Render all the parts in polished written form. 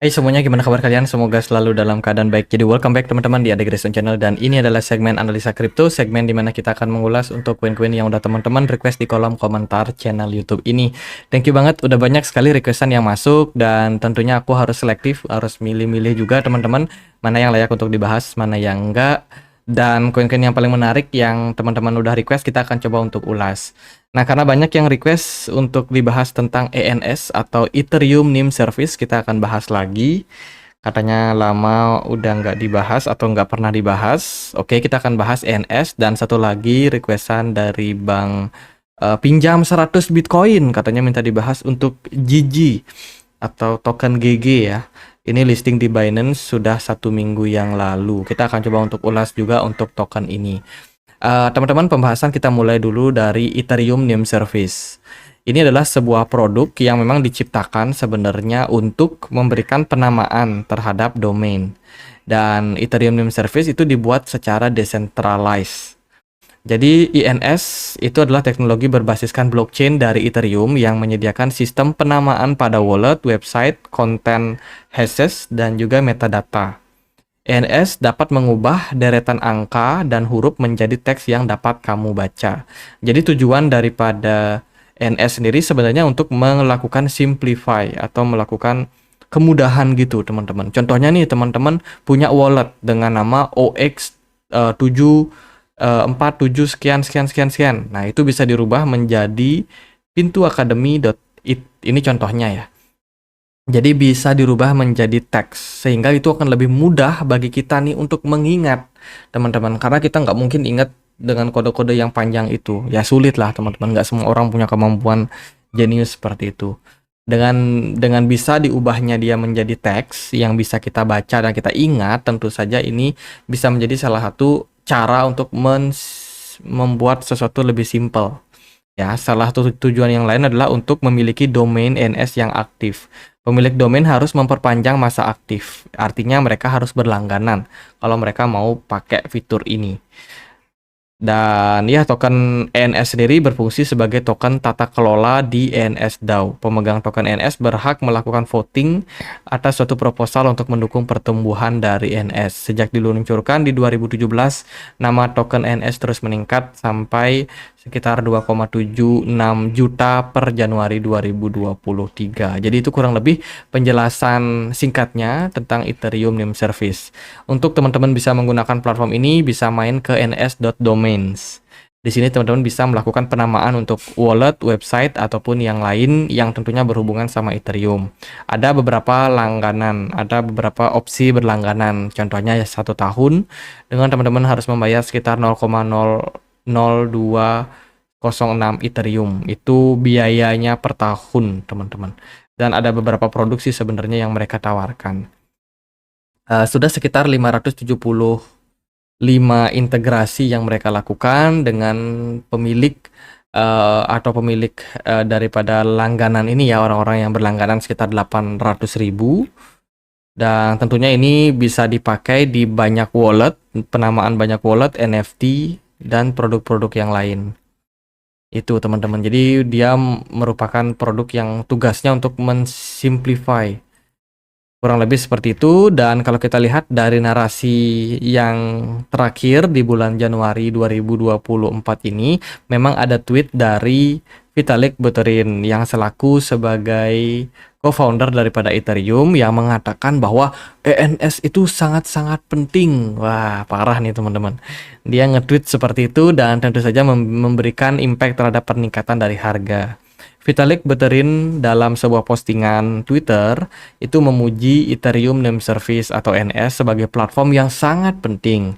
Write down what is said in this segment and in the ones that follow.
Hai semuanya, gimana kabar kalian? Semoga selalu dalam keadaan baik. Jadi welcome back teman-teman di Ade Grayson Channel, dan ini adalah segmen analisa kripto, segmen dimana kita akan mengulas untuk koin-koin yang udah teman-teman request di kolom komentar channel YouTube ini. Thank you banget, udah banyak sekali requestan yang masuk, dan tentunya aku harus selektif, harus milih-milih juga teman-teman, mana yang layak untuk dibahas, mana yang enggak. Dan koin-koin yang paling menarik yang teman-teman udah request, kita akan coba untuk ulas. Nah, karena banyak yang request untuk dibahas tentang ENS atau Ethereum Name Service, kita akan bahas lagi. Katanya lama udah nggak dibahas atau nggak pernah dibahas. Oke, kita akan bahas ENS. Dan satu lagi requestan dari Bang pinjam 100 Bitcoin. Katanya minta dibahas untuk GG atau token GG ya. Ini listing di Binance sudah 1 minggu yang lalu. Kita akan coba untuk ulas juga untuk token ini. Teman-teman, pembahasan kita mulai dulu dari Ethereum Name Service. Ini adalah sebuah produk yang memang diciptakan sebenarnya untuk memberikan penamaan terhadap domain. Dan Ethereum Name Service itu dibuat secara decentralized. Jadi ENS itu adalah teknologi berbasiskan blockchain dari Ethereum yang menyediakan sistem penamaan pada wallet, website, konten hashes, dan juga metadata. ENS dapat mengubah deretan angka dan huruf menjadi teks yang dapat kamu baca. Jadi tujuan daripada ENS sendiri sebenarnya untuk melakukan simplify atau melakukan kemudahan gitu teman-teman. Contohnya nih teman-teman punya wallet dengan nama OX 747 sekian sekian sekian sekian. Nah, itu bisa dirubah menjadi pintuacademy.it. Ini contohnya ya. Jadi bisa dirubah menjadi teks, sehingga itu akan lebih mudah bagi kita nih untuk mengingat teman-teman. Karena kita nggak mungkin ingat dengan kode-kode yang panjang itu. Ya sulit lah teman-teman, nggak semua orang punya kemampuan jenius seperti itu. Dengan bisa diubahnya dia menjadi teks yang bisa kita baca dan kita ingat, tentu saja ini bisa menjadi salah satu cara untuk membuat sesuatu lebih simpel. Ya, salah satu tujuan yang lain adalah untuk memiliki domain NS yang aktif. Pemilik domain harus memperpanjang masa aktif. Artinya mereka harus berlangganan kalau mereka mau pakai fitur ini. Dan ya, token ENS sendiri berfungsi sebagai token tata kelola di ENS DAO. Pemegang token ENS berhak melakukan voting atas suatu proposal untuk mendukung pertumbuhan dari ENS. Sejak diluncurkan di 2017, nama token ENS terus meningkat sampai sekitar 2,76 juta per Januari 2023. Jadi itu kurang lebih penjelasan singkatnya tentang Ethereum Name Service. Untuk teman-teman bisa menggunakan platform ini, bisa main ke ns.domains. Di sini teman-teman bisa melakukan penamaan untuk wallet, website, ataupun yang lain yang tentunya berhubungan sama Ethereum. Ada beberapa langganan, ada beberapa opsi berlangganan. Contohnya ya 1 tahun dengan teman-teman harus membayar sekitar 0,00206 Ethereum. Itu biayanya per tahun teman-teman. Dan ada beberapa produksi sebenarnya yang mereka tawarkan. Sudah sekitar 575 integrasi yang mereka lakukan dengan pemilik atau pemilik daripada langganan ini ya, orang-orang yang berlangganan sekitar 800.000. Dan tentunya ini bisa dipakai di banyak wallet, penamaan banyak wallet, NFT, dan produk-produk yang lain. Itu teman-teman. Jadi dia merupakan produk yang tugasnya untuk mensimplify. Kurang lebih seperti itu. Dan kalau kita lihat dari narasi yang terakhir di bulan Januari 2024 ini, memang ada tweet dari Vitalik Buterin yang selaku sebagai co-founder daripada Ethereum yang mengatakan bahwa ENS itu sangat-sangat penting. Wah, parah nih teman-teman. Dia nge-tweet seperti itu dan tentu saja memberikan impact terhadap peningkatan dari harga. Vitalik Buterin dalam sebuah postingan Twitter itu memuji Ethereum Name Service atau ENS sebagai platform yang sangat penting.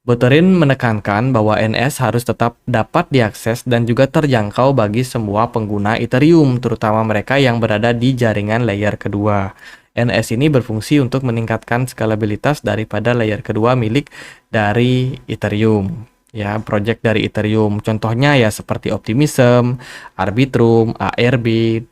Buterin menekankan bahwa ENS harus tetap dapat diakses dan juga terjangkau bagi semua pengguna Ethereum, terutama mereka yang berada di jaringan layer kedua. ENS ini berfungsi untuk meningkatkan skalabilitas daripada layer kedua milik dari Ethereum. Ya, project dari Ethereum. Contohnya ya seperti Optimism, Arbitrum, ARB,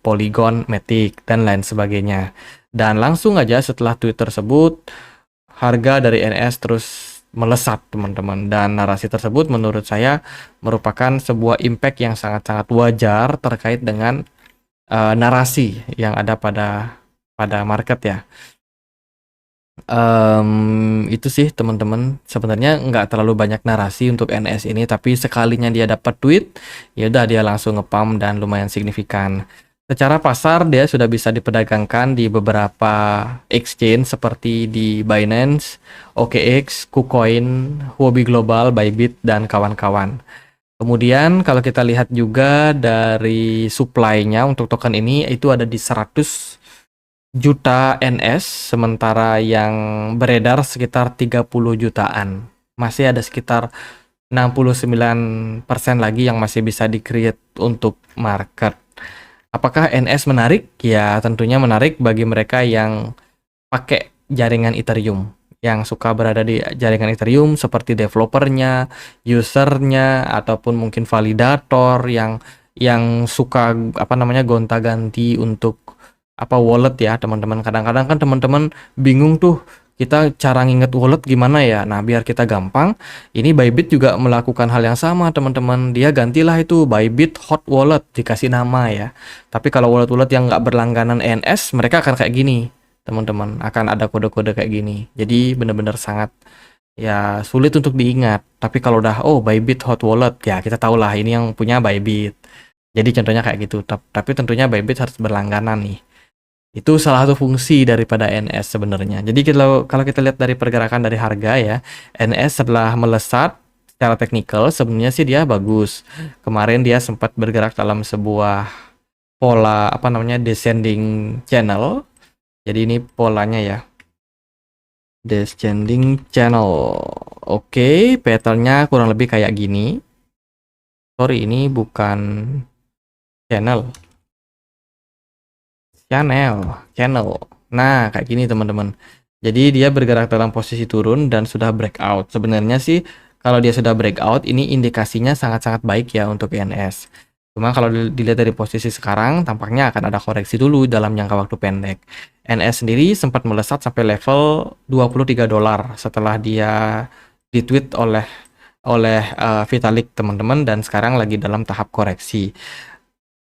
Polygon, Matic, dan lain sebagainya. Dan langsung aja setelah tweet tersebut, harga dari ENS terus melesat teman-teman, dan narasi tersebut menurut saya merupakan sebuah impact yang sangat-sangat wajar terkait dengan narasi yang ada pada market ya. Itu sih teman-teman, sebenarnya nggak terlalu banyak narasi untuk NS ini, tapi sekalinya dia dapat duit, ya udah dia langsung ngepump dan lumayan signifikan. Secara pasar dia sudah bisa diperdagangkan di beberapa exchange seperti di Binance, OKX, KuCoin, Huobi Global, Bybit, dan kawan-kawan. Kemudian kalau kita lihat juga dari supply-nya untuk token ini itu ada di 100 juta NS, sementara yang beredar sekitar 30 jutaan. Masih ada sekitar 69% lagi yang masih bisa di-create untuk market. Apakah NS menarik? Ya, tentunya menarik bagi mereka yang pakai jaringan Ethereum, yang suka berada di jaringan Ethereum seperti developernya, usernya, ataupun mungkin validator yang suka apa namanya gonta-ganti untuk apa wallet ya teman-teman. Kadang-kadang kan teman-teman bingung tuh kita cara nginget wallet gimana ya. Nah, biar kita gampang, ini Bybit juga melakukan hal yang sama teman-teman. Dia gantilah itu Bybit Hot Wallet, dikasih nama ya. Tapi kalau wallet-wallet yang nggak berlangganan ENS, mereka akan kayak gini teman-teman, akan ada kode-kode kayak gini. Jadi benar-benar sangat ya sulit untuk diingat. Tapi kalau udah Bybit Hot Wallet ya kita tahulah ini yang punya Bybit. Jadi contohnya kayak gitu. Tapi tentunya Bybit harus berlangganan nih. Itu salah satu fungsi daripada NS sebenarnya. Jadi kalau kita lihat dari pergerakan dari harga ya, NS setelah melesat secara teknikal sebenarnya sih dia bagus. Kemarin dia sempat bergerak dalam sebuah pola apa namanya descending channel. Jadi ini polanya ya. Descending channel. Oke, patternnya kurang lebih kayak gini. Sorry, ini bukan channel. Channel. Nah, kayak gini teman-teman. Jadi dia bergerak dalam posisi turun dan sudah breakout. Sebenarnya sih kalau dia sudah breakout, ini indikasinya sangat-sangat baik ya untuk INS. Cuma kalau dilihat dari posisi sekarang, tampaknya akan ada koreksi dulu dalam jangka waktu pendek. NS sendiri sempat melesat sampai level 23 dolar setelah dia ditweet oleh Vitalik teman-teman, dan sekarang lagi dalam tahap koreksi.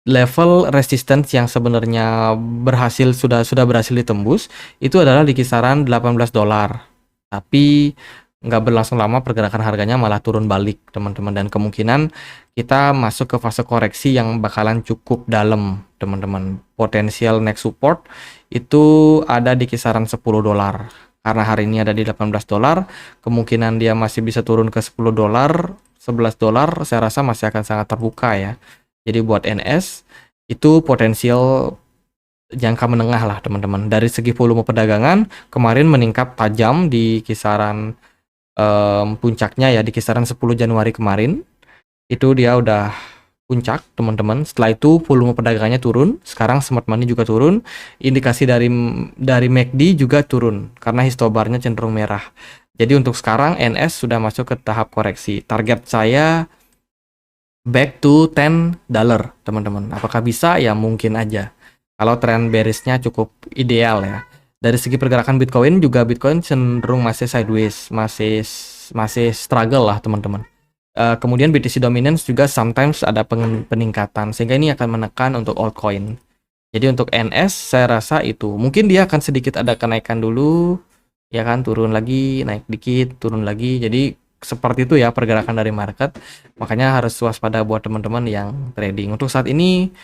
Level resistance yang sebenarnya sudah berhasil ditembus itu adalah di kisaran 18 dolar. Tapi nggak berlangsung lama pergerakan harganya malah turun balik teman-teman, dan kemungkinan kita masuk ke fase koreksi yang bakalan cukup dalam teman-teman. Potensial next support itu ada di kisaran 10 dolar. Karena hari ini ada di 18 dolar, kemungkinan dia masih bisa turun ke 10 dolar, 11 dolar saya rasa masih akan sangat terbuka ya. Jadi buat NS itu potensial jangka menengah lah teman-teman. Dari segi volume perdagangan kemarin meningkat tajam di kisaran puncaknya ya di kisaran 10 Januari kemarin. Itu dia udah puncak teman-teman. Setelah itu volume perdagangannya turun. Sekarang smart money juga turun. Indikasi dari MACD juga turun karena histobarnya cenderung merah. Jadi untuk sekarang NS sudah masuk ke tahap koreksi. Target saya back to 10 dollar teman-teman. Apakah bisa? Ya mungkin aja. Kalau tren bearishnya cukup ideal ya. Dari segi pergerakan Bitcoin juga, Bitcoin cenderung masih sideways, masih struggle lah teman-teman. Kemudian BTC dominance juga sometimes ada peningkatan, sehingga ini akan menekan untuk altcoin. Jadi untuk NS saya rasa itu mungkin dia akan sedikit ada kenaikan dulu, ya kan, turun lagi, naik dikit, turun lagi. Jadi seperti itu ya pergerakan dari market. Makanya harus waspada buat teman-teman yang trading. Untuk saat ini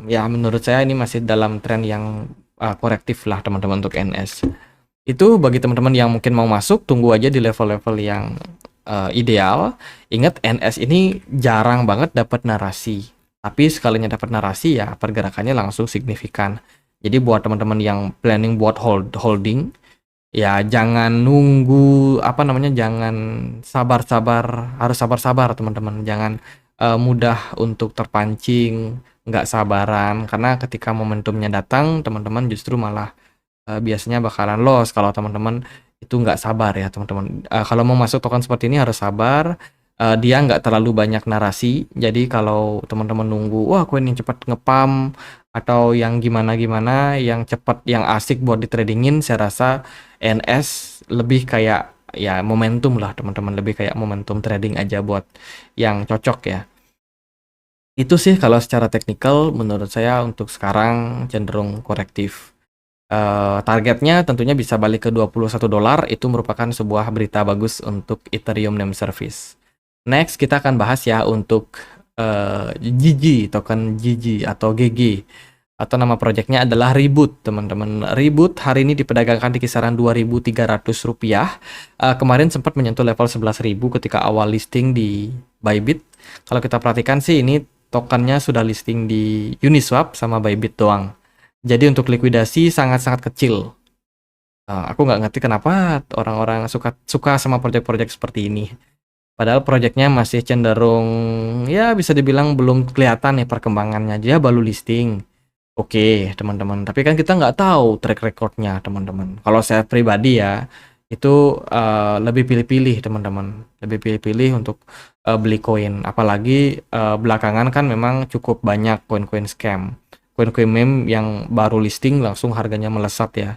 ya menurut saya ini masih dalam tren yang korektif lah teman-teman untuk NS. Itu bagi teman-teman yang mungkin mau masuk, tunggu aja di level-level yang ideal. Ingat NS ini jarang banget dapat narasi. Tapi sekalinya dapat narasi ya pergerakannya langsung signifikan. Jadi buat teman-teman yang planning buat holding, ya jangan nunggu apa namanya, jangan sabar-sabar, harus sabar-sabar teman-teman. Jangan mudah untuk terpancing, nggak sabaran, karena ketika momentumnya datang teman-teman justru malah biasanya bakalan loss kalau teman-teman itu nggak sabar ya teman-teman. Kalau mau masuk token seperti ini harus sabar. Dia nggak terlalu banyak narasi, jadi kalau teman-teman nunggu wah koin yang cepat ngepam atau yang gimana-gimana, yang cepat, yang asik buat di tradingin, saya rasa NS lebih kayak ya momentum lah teman-teman, lebih kayak momentum trading aja buat yang cocok ya. Itu sih kalau secara teknikal menurut saya untuk sekarang cenderung korektif. Targetnya tentunya bisa balik ke $21, itu merupakan sebuah berita bagus untuk Ethereum Name Service. Next, kita akan bahas ya untuk GG, token GG atau GG. Atau nama projectnya adalah Reboot, teman-teman. Reboot hari ini diperdagangkan di kisaran Rp2.300. Kemarin sempat menyentuh level 11.000 ketika awal listing di Bybit. Kalau kita perhatikan sih, ini tokennya sudah listing di Uniswap sama Bybit doang. Jadi untuk likuidasi sangat-sangat kecil. Aku nggak ngerti kenapa orang-orang suka sama project-project seperti ini. Padahal projectnya masih cenderung, ya bisa dibilang belum kelihatan nih perkembangannya. Dia baru listing. Oke, teman-teman. Tapi kan kita nggak tahu track recordnya, teman-teman. Kalau saya pribadi ya, itu lebih pilih-pilih, teman-teman. Lebih pilih-pilih untuk beli koin. Apalagi belakangan kan memang cukup banyak koin-koin scam. Koin-koin meme yang baru listing langsung harganya melesat ya.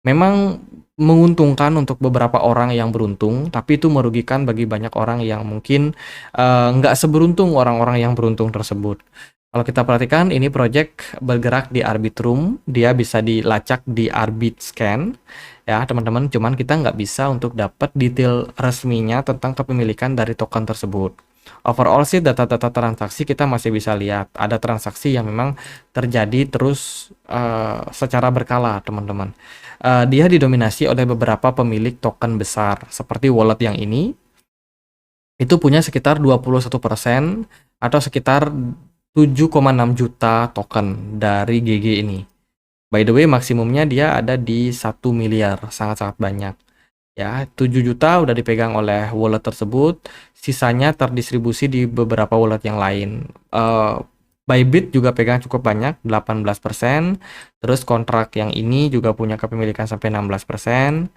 Memang menguntungkan untuk beberapa orang yang beruntung, tapi itu merugikan bagi banyak orang yang mungkin nggak seberuntung orang-orang yang beruntung tersebut. Kalau kita perhatikan, ini project bergerak di Arbitrum, dia bisa dilacak di Arbitscan, ya teman-teman. Cuman kita nggak bisa untuk dapat detail resminya tentang kepemilikan dari token tersebut. Overall sih data-data transaksi kita masih bisa lihat, ada transaksi yang memang terjadi terus secara berkala, teman-teman. Dia didominasi oleh beberapa pemilik token besar, seperti wallet yang ini, itu punya sekitar 21% atau sekitar 7,6 juta token dari GG ini. By the way, maksimumnya dia ada di 1 miliar, sangat-sangat banyak. Ya, 7 juta udah dipegang oleh wallet tersebut, sisanya terdistribusi di beberapa wallet yang lain. Bybit juga pegang cukup banyak, 18%. Terus kontrak yang ini juga punya kepemilikan sampai 16%.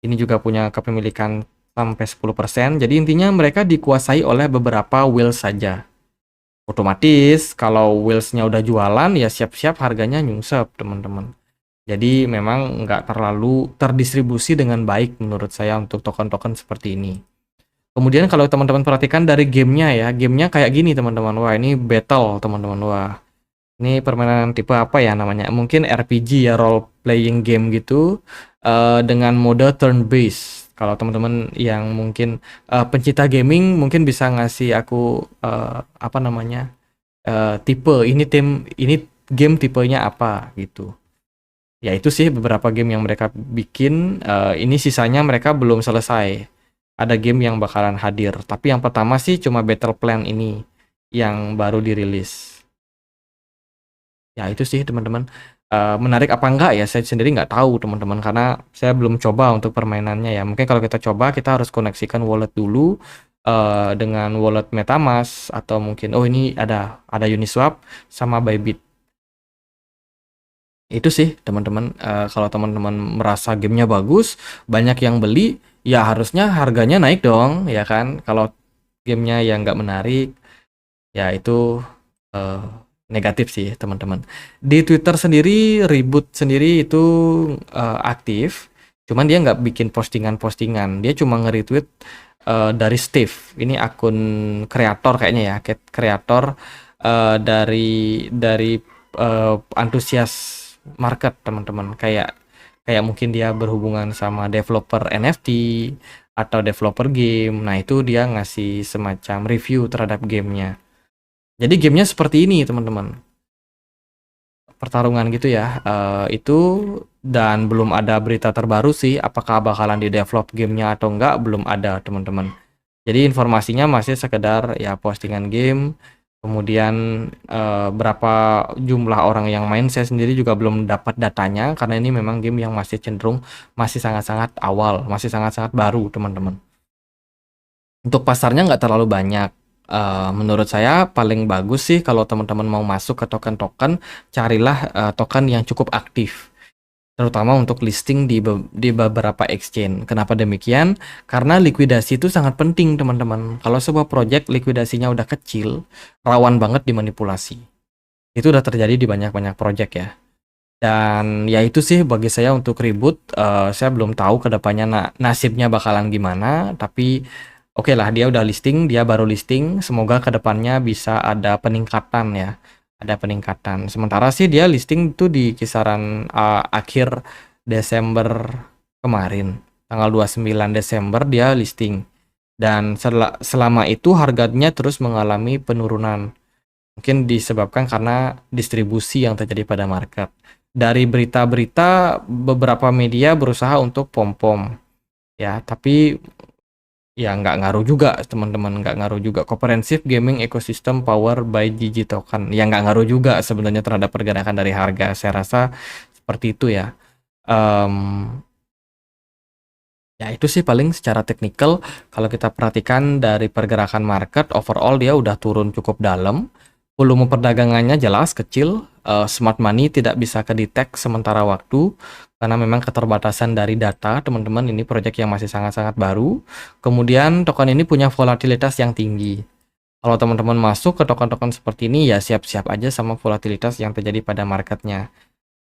Ini juga punya kepemilikan sampai 10%. Jadi intinya mereka dikuasai oleh beberapa whales saja. Otomatis kalau wheels-nya udah jualan ya siap-siap harganya nyungsep, teman-teman. Jadi memang nggak terlalu terdistribusi dengan baik menurut saya untuk token-token seperti ini. Kemudian kalau teman-teman perhatikan dari gamenya ya, gamenya kayak gini teman-teman. Wah, ini battle teman-teman. Wah, ini permainan tipe apa ya namanya? Mungkin RPG ya, role playing game gitu, dengan mode turn based. Kalau teman-teman yang mungkin pencinta gaming mungkin bisa ngasih aku apa namanya, tipe ini game tipenya apa gitu. Ya itu sih beberapa game yang mereka bikin. Ini sisanya mereka belum selesai. Ada game yang bakalan hadir. Tapi yang pertama sih cuma Battle Plan ini yang baru dirilis. Ya itu sih teman-teman. Menarik apa enggak ya, saya sendiri nggak tahu teman-teman, karena saya belum coba untuk permainannya ya. Mungkin kalau kita coba, kita harus koneksikan wallet dulu dengan wallet MetaMask, atau mungkin ini ada Uniswap sama Bybit. Itu sih teman-teman. Kalau teman-teman merasa gamenya bagus, banyak yang beli, ya harusnya harganya naik dong ya kan. Kalau gamenya yang nggak menarik, ya itu negatif sih teman-teman. Di Twitter sendiri, Reboot sendiri itu aktif, cuman dia nggak bikin postingan-postingan, dia cuma nge-retweet dari Steve. Ini akun kreator kayaknya ya, kreator dari antusias market teman-teman. Kayak mungkin dia berhubungan sama developer NFT atau developer game. Nah itu dia ngasih semacam review terhadap gamenya. Jadi gamenya seperti ini teman-teman, pertarungan gitu ya. Itu, dan belum ada berita terbaru sih apakah bakalan di develop gamenya atau enggak, belum ada teman-teman. Jadi informasinya masih sekedar ya postingan game. Kemudian berapa jumlah orang yang main, saya sendiri juga belum dapat datanya, karena ini memang game yang masih cenderung masih sangat-sangat awal, masih sangat-sangat baru teman-teman. Untuk pasarnya nggak terlalu banyak. Menurut saya paling bagus sih kalau teman-teman mau masuk ke token-token, carilah token yang cukup aktif, terutama untuk listing di beberapa exchange. Kenapa demikian? Karena likuidasi itu sangat penting teman-teman. Kalau sebuah project likuidasinya udah kecil, rawan banget dimanipulasi. Itu udah terjadi di banyak-banyak project ya. Dan ya itu sih bagi saya untuk Reboot. Saya belum tahu kedepannya nasibnya bakalan gimana, tapi oke lah, dia udah listing, dia baru listing. Semoga kedepannya bisa ada peningkatan ya. ada peningkatan. Sementara sih dia listing itu di kisaran akhir Desember kemarin, tanggal 29 Desember dia listing. Dan selama itu harganya terus mengalami penurunan. Mungkin disebabkan karena distribusi yang terjadi pada market. Dari berita-berita, beberapa media berusaha untuk pom-pom. Ya, tapi ya nggak ngaruh juga teman-teman, nggak ngaruh juga. Comprehensive Gaming Ecosystem Power by GG Token, ya nggak ngaruh juga sebenarnya terhadap pergerakan dari harga. Saya rasa seperti itu ya. Ya itu sih paling secara teknikal. Kalau kita perhatikan dari pergerakan market overall dia udah turun cukup dalam. Volume perdagangannya jelas kecil. Smart money tidak bisa kedetek sementara waktu karena memang keterbatasan dari data, teman-teman. Ini proyek yang masih sangat-sangat baru. Kemudian token ini punya volatilitas yang tinggi. Kalau teman-teman masuk ke token-token seperti ini ya siap-siap aja sama volatilitas yang terjadi pada marketnya.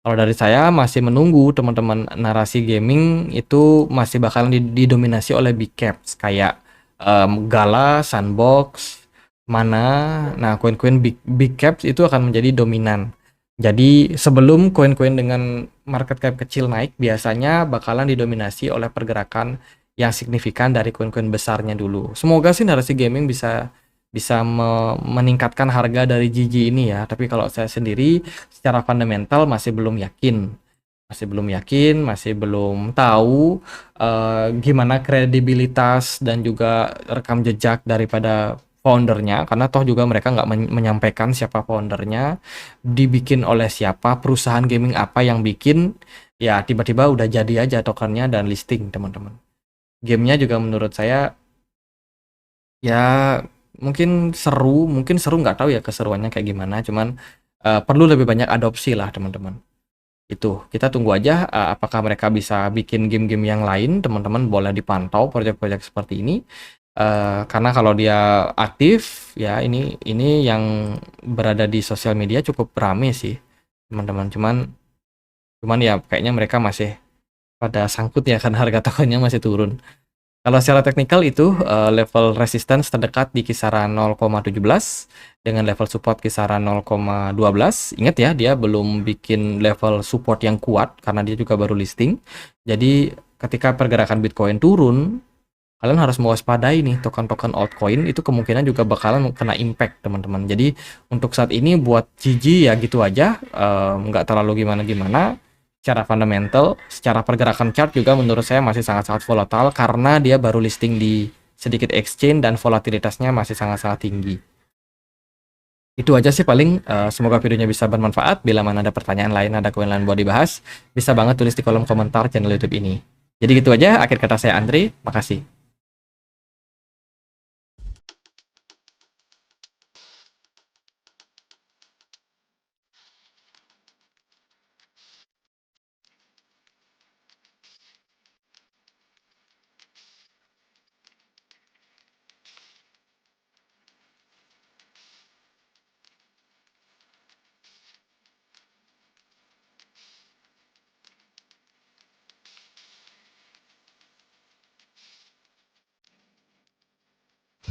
Kalau dari saya masih menunggu teman-teman, narasi gaming itu masih bakalan didominasi oleh big caps kayak Gala, Sandbox, Mana. Nah, koin-koin big caps itu akan menjadi dominan. Jadi sebelum koin-koin dengan market cap kecil naik, biasanya bakalan didominasi oleh pergerakan yang signifikan dari koin-koin besarnya dulu. Semoga sih narasi gaming bisa bisa meningkatkan harga dari GG ini ya. Tapi kalau saya sendiri secara fundamental masih belum yakin. Masih belum tahu gimana kredibilitas dan juga rekam jejak daripada foundernya, karena toh juga mereka nggak menyampaikan siapa foundernya, dibikin oleh siapa, perusahaan gaming apa yang bikin, ya tiba-tiba udah jadi aja tokennya dan listing teman-teman. Gamenya juga menurut saya ya mungkin seru nggak tahu ya keseruannya kayak gimana, cuman perlu lebih banyak adopsi lah teman-teman. Itu kita tunggu aja apakah mereka bisa bikin game-game yang lain. Teman-teman boleh dipantau proyek-proyek seperti ini, karena kalau dia aktif ya ini yang berada di sosial media cukup rame sih teman-teman. Cuman ya kayaknya mereka masih pada sangkut ya karena harga tokennya masih turun. Kalau secara teknikal itu level resistance terdekat di kisaran 0,17 dengan level support kisaran 0,12. Ingat ya, dia belum bikin level support yang kuat karena dia juga baru listing. Jadi ketika pergerakan Bitcoin turun, kalian harus mewaspadai nih token-token altcoin itu kemungkinan juga bakalan kena impact teman-teman. Jadi untuk saat ini buat GG ya gitu aja, nggak terlalu gimana-gimana. Secara fundamental, secara pergerakan chart juga menurut saya masih sangat-sangat volatile karena dia baru listing di sedikit exchange dan volatilitasnya masih sangat-sangat tinggi. Itu aja sih paling, semoga videonya bisa bermanfaat. Bila mana ada pertanyaan lain, ada koin lain buat dibahas, bisa banget tulis di kolom komentar channel YouTube ini. Jadi gitu aja, akhir kata saya Andre, makasih.